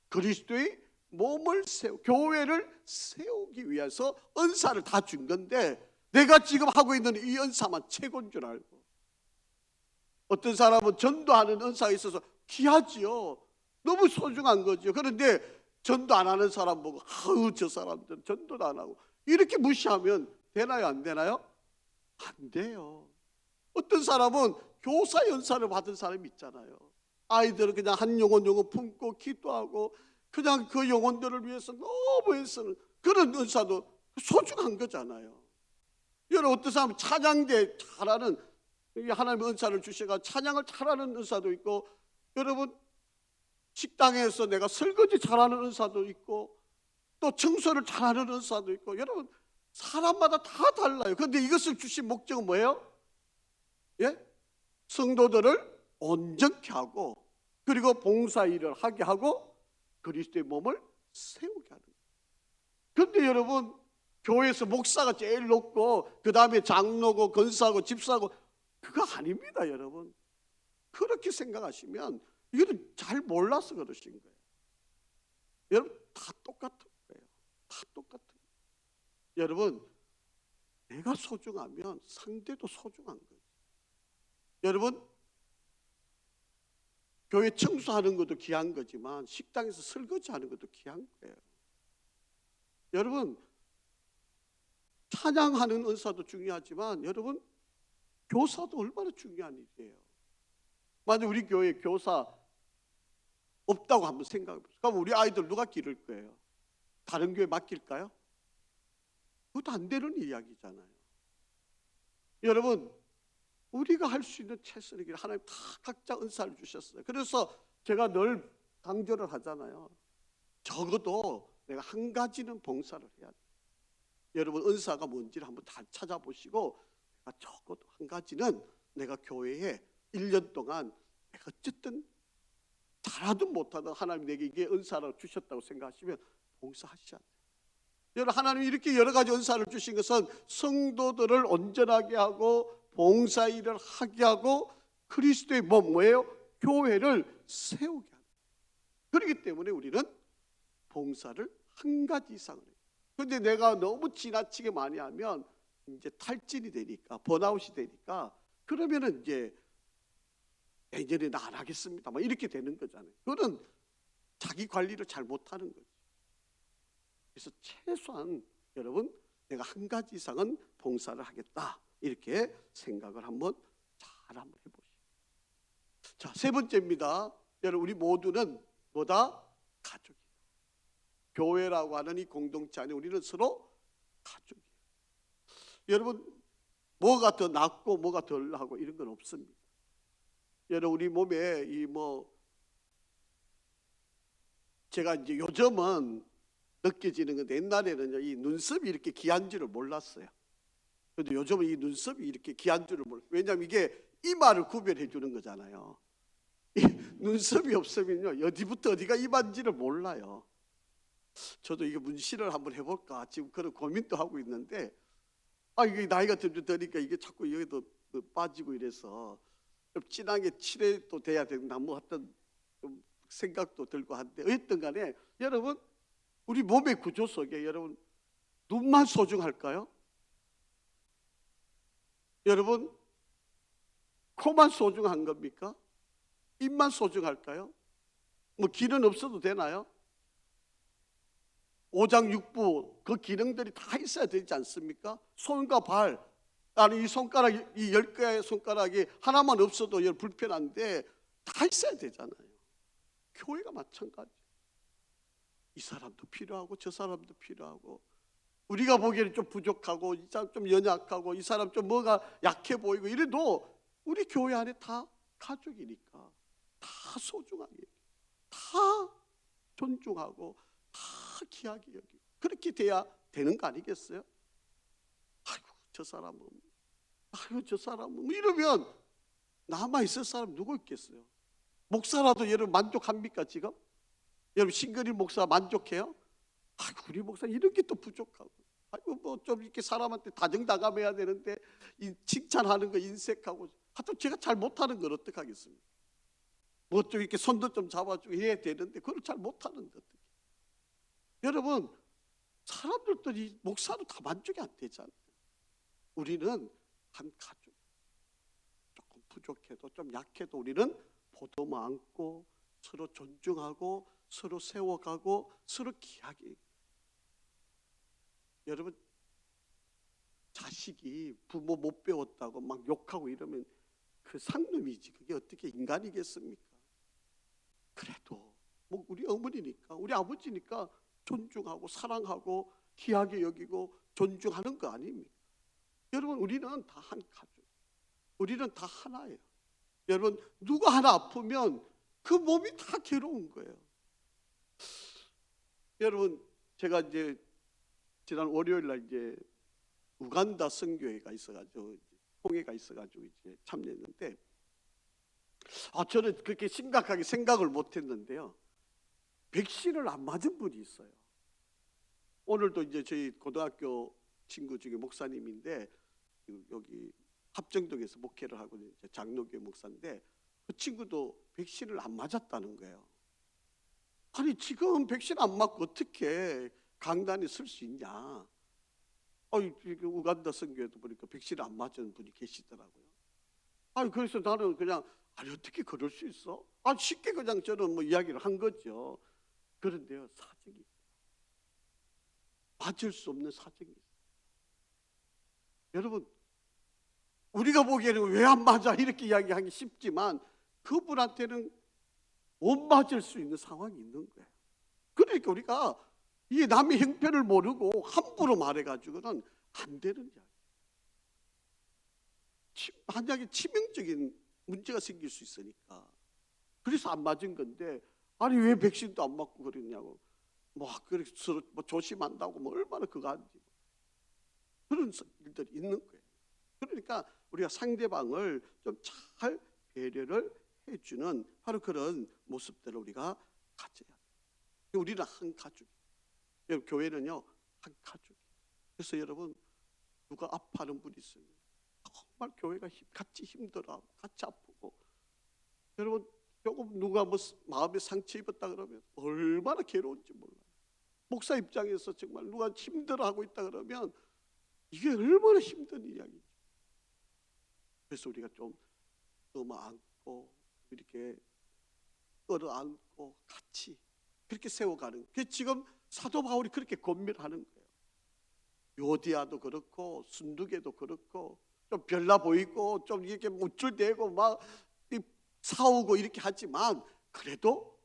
[SPEAKER 1] 그리스도의 몸을 교회를 세우기 위해서 은사를 다 준 건데 내가 지금 하고 있는 이 은사만 최고인 줄 알고 어떤 사람은 전도하는 은사가 있어서 귀하지요. 너무 소중한 거죠. 그런데 전도 안 하는 사람 보고 아우 저 사람들 전도도 안 하고 이렇게 무시하면 되나요? 안 되나요? 안 돼요. 어떤 사람은 교사 연사를 받은 사람이 있잖아요. 아이들은 그냥 한 영혼 품고 기도하고 그냥 그 영혼들을 위해서 너무 애쓰는 그런 은사도 소중한 거잖아요. 여러분 어떤 사람은 찬양대 잘하는 하나님의 은사를 주셔가 찬양을 잘하는 은사도 있고 여러분 식당에서 내가 설거지 잘하는 은사도 있고 또 청소를 잘하는 은사도 있고 여러분 사람마다 다 달라요. 그런데 이것을 주신 목적은 뭐예요? 예? 성도들을 온전케 하고 그리고 봉사 일을 하게 하고 그리스도의 몸을 세우게 하는 거예요. 그런데 여러분 교회에서 목사가 제일 높고 그 다음에 장로고 권사고 집사고 그거 아닙니다. 여러분 그렇게 생각하시면 이거는 잘 몰라서 그러신 거예요. 여러분 다 똑같은 거예요. 다 똑같은 거예요. 여러분 내가 소중하면 상대도 소중한 거예요. 여러분 교회 청소하는 것도 귀한 거지만 식당에서 설거지하는 것도 귀한 거예요. 여러분 찬양하는 은사도 중요하지만 여러분 교사도 얼마나 중요한 일이에요. 만약 우리 교회에 교사 없다고 한번 생각해 보세요. 그럼 우리 아이들 누가 기를 거예요? 다른 교회 맡길까요? 그것도 안 되는 이야기잖아요. 여러분 우리가 할 수 있는 최선의 길 하나님 다 각자 은사를 주셨어요. 그래서 제가 늘 강조를 하잖아요. 적어도 내가 한 가지는 봉사를 해야 돼요. 여러분 은사가 뭔지를 한번 다 찾아보시고 적어도 한 가지는 내가 교회에 1년 동안 내가 어쨌든 잘하든 못하든 하나님 내게 이게 은사를 주셨다고 생각하시면 봉사하시지 않아요. 여러분 하나님이 이렇게 여러 가지 은사를 주신 것은 성도들을 온전하게 하고 봉사 일을 하게 하고 그리스도의 몸 뭐예요? 교회를 세우게 하는 거예요. 그렇기 때문에 우리는 봉사를 한 가지 이상을 해요. 그런데 내가 너무 지나치게 많이 하면 이제 탈진이 되니까 번아웃이 되니까 그러면은 이제 내년에는 안 하겠습니다. 막 이렇게 되는 거잖아요. 그거는 자기 관리를 잘 못하는 거죠. 그래서 최소한 여러분 내가 한 가지 이상은 봉사를 하겠다 이렇게 생각을 한번 해보시죠. 자, 세 번째입니다. 여러분 우리 모두는 뭐다? 가족이에요. 교회라고 하는 이 공동체 안에 우리는 서로 가족이에요. 여러분 뭐가 더 낫고 뭐가 덜 하고 이런 건 없습니다. 여러분 우리 몸에 제가 이제 요즘은 느껴지는 건데 옛날에는 이 눈썹이 이렇게 귀한 줄을 몰랐어요. 그런데 요즘은 이 눈썹이 이렇게 귀한 줄을 몰라요. 왜냐하면 이게 이마를 구별해 주는 거잖아요. 이 눈썹이 없으면요 어디부터 어디가 이마인지를 몰라요. 저도 이게 문신을 한번 해볼까 지금 그런 고민도 하고 있는데 이게 나이가 드니까 이게 자꾸 여기도 빠지고 이래서 좀 진하게 칠해도 돼야 된다 뭐 어떤 좀 생각도 들고 한데 어쨌든 간에 여러분 우리 몸의 구조 속에 여러분 눈만 소중할까요? 여러분 코만 소중한 겁니까? 입만 소중할까요? 뭐 귀는 없어도 되나요? 오장육부 그 기능들이 다 있어야 되지 않습니까? 손과 발 아니 이 손가락 이 10개의 손가락이 하나만 없어도 불편한데 다 있어야 되잖아요. 교회가 마찬가지. 이 사람도 필요하고 저 사람도 필요하고 우리가 보기에는 좀 부족하고 이 사람 좀 연약하고 이 사람 좀 뭐가 약해 보이고 이래도 우리 교회 안에 다 가족이니까 다 소중하게 다 존중하고 다 귀하게 여기고 그렇게 돼야 되는 거 아니겠어요? 아이고 저 사람은 뭐 이러면 남아있을 사람 누구 있겠어요? 목사라도 여러분 만족합니까 지금? 여러분 싱글인 목사 만족해요? 아이고 우리 목사 이런 게 또 부족하고 아이고 뭐 좀 이렇게 사람한테 다정다감해야 되는데 이 칭찬하는 거 인색하고 하여튼 제가 잘 못하는 걸 어떡하겠습니까? 뭐 좀 이렇게 손도 좀 잡아주고 해야 되는데 그걸 잘 못하는 것 어떡해. 여러분 사람들도 이 목사도 다 만족이 안 되잖아요. 우리는 한 가족 조금 부족해도 좀 약해도 우리는 보듬어 안고 서로 존중하고 서로 세워가고 서로 귀하게. 여러분, 자식이 부모 못 배웠다고 막 욕하고 이러면 그 상놈이지 그게 어떻게 인간이겠습니까? 그래도 뭐 우리 어머니니까 우리 아버지니까 존중하고 사랑하고 귀하게 여기고 존중하는 거 아닙니까? 여러분, 우리는 다 한 가족, 우리는 다 하나예요. 여러분, 누가 하나 아프면 그 몸이 다 괴로운 거예요. 여러분, 제가 이제 지난 월요일 날 이제 우간다 선교회가 있어가지고 통회가 있어가지고 이제 참여했는데, 저는 그렇게 심각하게 생각을 못했는데요. 백신을 안 맞은 분이 있어요. 오늘도 이제 저희 고등학교 친구 중에 목사님인데 여기 합정동에서 목회를 하고 있는 장로교회 목사인데 그 친구도 백신을 안 맞았다는 거예요. 아니, 지금 백신 안 맞고 어떻게 강단에 설 수 있냐? 우간다 선교에도 보니까 백신을 안 맞은 분이 계시더라고요. 그래서 나는 그냥 어떻게 그럴 수 있어? 쉽게 그냥 저는 뭐 이야기를 한 거죠. 그런데요, 사정이 있어요. 맞을 수 없는 사정이 있어요. 여러분, 우리가 보기에는 왜 안 맞아 이렇게 이야기하기 쉽지만 그분한테는 못 맞을 수 있는 상황이 있는 거예요. 그러니까 우리가 이 남의 형편을 모르고 함부로 말해가지고는 안 되는 이야기. 만약에 치명적인 문제가 생길 수 있으니까 그래서 안 맞은 건데, 아니 왜 백신도 안 맞고 그러냐고 그래서 서로 조심한다고 얼마나 그거 한지 그런 일들이 있는 거예요. 그러니까 우리가 상대방을 좀 잘 배려를 해주는 바로 그런 모습들을 우리가 가져야 돼요. 우리는 한 가족. 여러분, 교회는요 한 가족. 그래서 여러분, 누가 아파하는 분이 있으면 정말 교회가 같이 힘들어하고 같이 아프고, 여러분 조금 누가 마음에 상처 입었다 그러면 얼마나 괴로운지 몰라요. 목사 입장에서 정말 누가 힘들어하고 있다 그러면 이게 얼마나 힘든 이야기죠. 그래서 우리가 좀 안고 이렇게 끌어안고 같이 그렇게 세워가는 게 지금 사도 바울이 그렇게 권면하는 거예요. 요디아도 그렇고 순두개도 그렇고 좀 별나 보이고 좀 이렇게 우쭐대고 막 싸우고 이렇게 하지만 그래도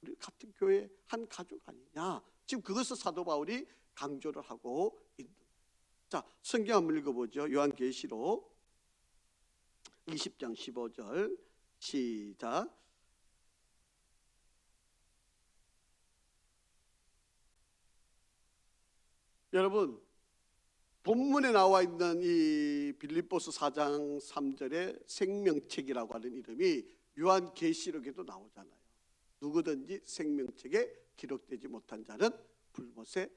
[SPEAKER 1] 우리 같은 교회 한 가족 아니냐, 지금 그것을 사도 바울이 강조를 하고 있는 거예요. 자, 성경 한번 읽어보죠. 요한계시록 20장 15절 시작. 여러분, 본문에 나와 있는 이 빌립보서 4장 3절의 생명책이라고 하는 이름이 요한계시록에도 나오잖아요. 누구든지 생명책에 기록되지 못한 자는 불못에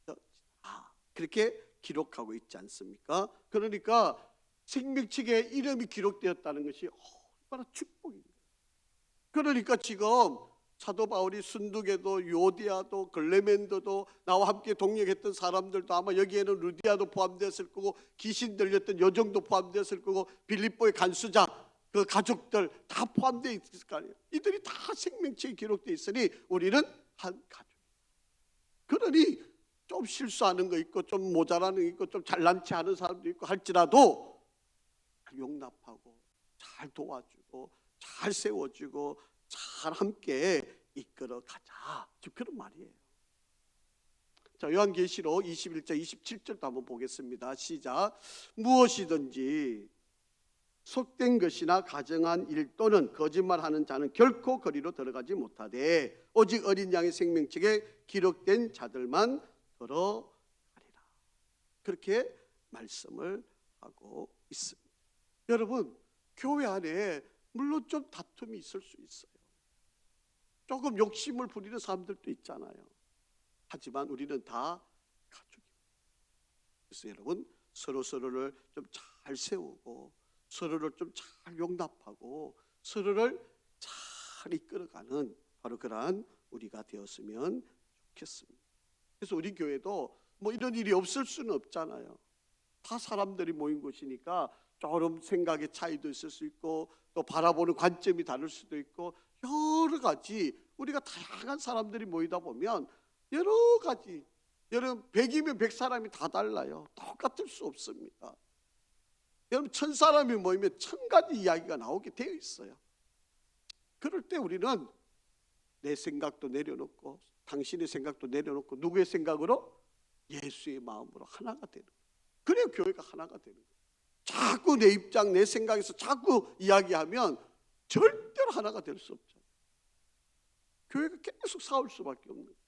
[SPEAKER 1] 던져지라, 그렇게 기록하고 있지 않습니까? 그러니까 생명책에 이름이 기록되었다는 것이 얼마나 축복입니다. 그러니까 지금 사도 바울이 순두개도 요디아도 글레멘도도 나와 함께 동역했던 사람들도 아마 여기에는 루디아도 포함되었을 거고 귀신 들렸던 여종도 포함되었을 거고 빌립보의 간수자 그 가족들 다 포함되어 있을 거 아니에요. 이들이 다 생명책에 기록되어 있으니 우리는 한 가족. 그러니 좀 실수하는 거 있고 좀 모자라는 거 있고 좀 잘난 체 하는 사람도 있고 할지라도 용납하고 잘 도와주고 잘 세워주고 잘 함께 이끌어 가자, 지금 그런 말이에요. 자, 요한계시록 21장 27절도 한번 보겠습니다. 시작. 무엇이든지 속된 것이나 가정한 일 또는 거짓말하는 자는 결코 거리로 들어가지 못하되 오직 어린 양의 생명책에 기록된 자들만 들어가리라, 그렇게 말씀을 하고 있습니다. 여러분, 교회 안에 물론 좀 다툼이 있을 수 있어요. 조금 욕심을 부리는 사람들도 있잖아요. 하지만 우리는 다 가족입니다. 그래서 여러분, 서로를 좀 잘 세우고 서로를 좀 잘 용납하고 서로를 잘 이끌어가는 바로 그러한 우리가 되었으면 좋겠습니다. 그래서 우리 교회도 뭐 이런 일이 없을 수는 없잖아요. 다 사람들이 모인 곳이니까 조금 생각의 차이도 있을 수 있고 또 바라보는 관점이 다를 수도 있고 여러 가지 우리가 다양한 사람들이 모이다 보면 여러 가지 여러분 100이면 100사람이 다 달라요. 똑같을 수 없습니다. 여러분 1000사람이 모이면 1000가지 이야기가 나오게 되어 있어요. 그럴 때 우리는 내 생각도 내려놓고 당신의 생각도 내려놓고 누구의 생각으로? 예수의 마음으로 하나가 되는 거예요. 그래야 교회가 하나가 되는 거예요. 자꾸 내 입장 내 생각에서 자꾸 이야기하면 절대로 하나가 될 수 없잖아요. 교회가 계속 싸울 수밖에 없는 거예요.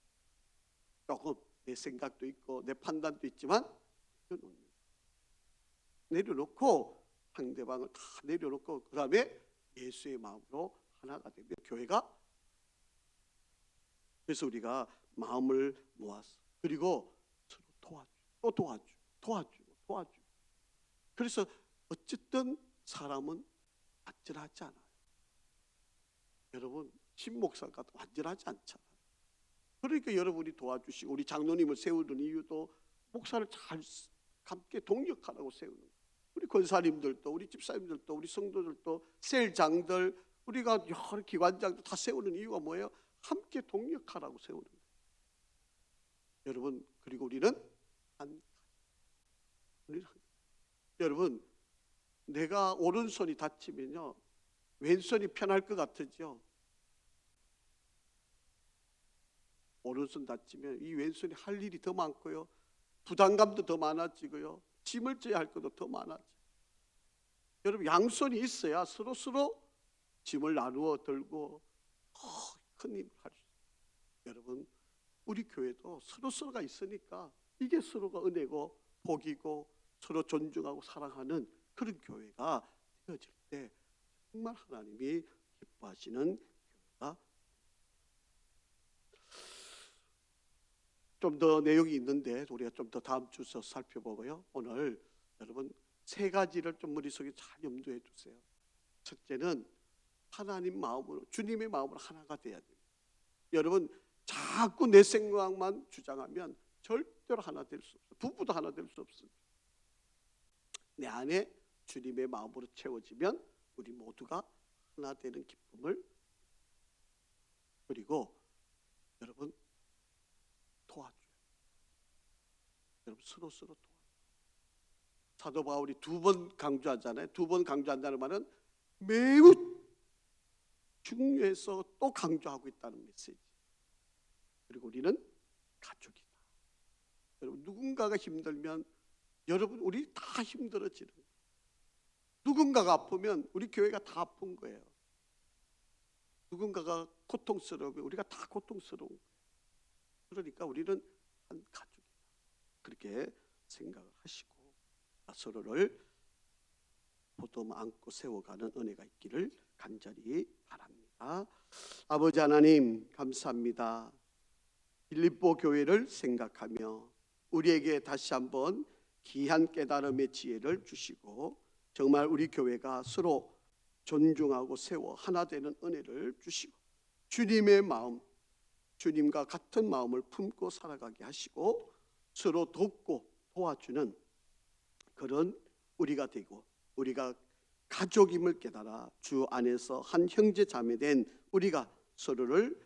[SPEAKER 1] 조금 내 생각도 있고 내 판단도 있지만 내려놓고 상대방을 다 내려놓고 그 다음에 예수의 마음으로 하나가 되면 교회가, 그래서 우리가 마음을 모아서 그리고 서로 도와주고 그래서 어쨌든 사람은 완전하지 않아요. 여러분 신목사가 완전하지 않잖아요. 그러니까 여러분이 도와주시고 우리 장로님을 세우는 이유도 목사를 잘 함께 동력하라고 세우는 거예요. 우리 권사님들도 우리 집사님들도 우리 성도들도 셀장들 우리가 여러 기관장들 다 세우는 이유가 뭐예요? 함께 동력하라고 세우는 거예요. 여러분 그리고 우리는 여러분 내가 오른손이 다치면요 왼손이 편할 것 같으죠? 오른손 다치면 이 왼손이 할 일이 더 많고요 부담감도 더 많아지고요 짐을 져야 할 것도 더 많아져. 여러분 양손이 있어야 서로 짐을 나누어 들고 큰 힘을 할 수 있어요. 여러분 우리 교회도 서로가 있으니까 이게 서로가 은혜고 복이고 서로 존중하고 사랑하는 그런 교회가 되어질 때 정말 하나님이 기뻐하시는 교회가. 좀 더 내용이 있는데 우리가 좀 더 다음 주서 살펴보고요. 오늘 여러분 3가지를 좀 머릿속에 잘 염두해 주세요. 첫째는 하나님 마음으로 주님의 마음으로 하나가 돼야 돼요. 여러분 자꾸 내 생각만 주장하면 절대로 하나 될 수 없어요. 부부도 하나 될 수 없습니다. 내 안에 주님의 마음으로 채워지면 우리 모두가 하나 되는 기쁨을. 그리고 여러분 도와줘요. 여러분 서로 도와줘요. 사도 바울이 2번 강조하잖아요. 2번 강조한다는 말은 매우 중요해서 또 강조하고 있다는 메시지. 그리고 우리는 가족이다. 여러분 누군가가 힘들면 여러분 우리 다 힘들어지는 거예요. 누군가가 아프면 우리 교회가 다 아픈 거예요. 누군가가 고통스러우면 우리가 다 고통스러운 거예요. 그러니까 우리는 한 가족이다. 그렇게 생각을 하시고 서로를 보듬어 안고 세워가는 은혜가 있기를 간절히 바랍니다. 아버지 하나님 감사합니다. 빌립보 교회를 생각하며 우리에게 다시 한번 귀한 깨달음의 지혜를 주시고 정말 우리 교회가 서로 존중하고 세워 하나 되는 은혜를 주시고 주님의 마음, 주님과 같은 마음을 품고 살아가게 하시고 서로 돕고 도와주는 그런 우리가 되고 우리가 가족임을 깨달아 주 안에서 한 형제 자매 된 우리가 서로를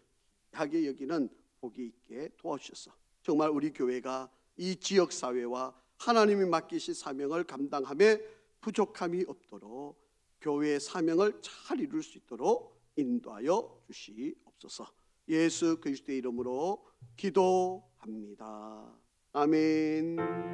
[SPEAKER 1] 하게 여기는 복이 있게 도와주셔서 정말 우리 교회가 이 지역사회와 하나님이 맡기신 사명을 감당함에 부족함이 없도록 교회의 사명을 잘 이룰 수 있도록 인도하여 주시옵소서. 예수 그리스도의 이름으로 기도합니다. 아멘.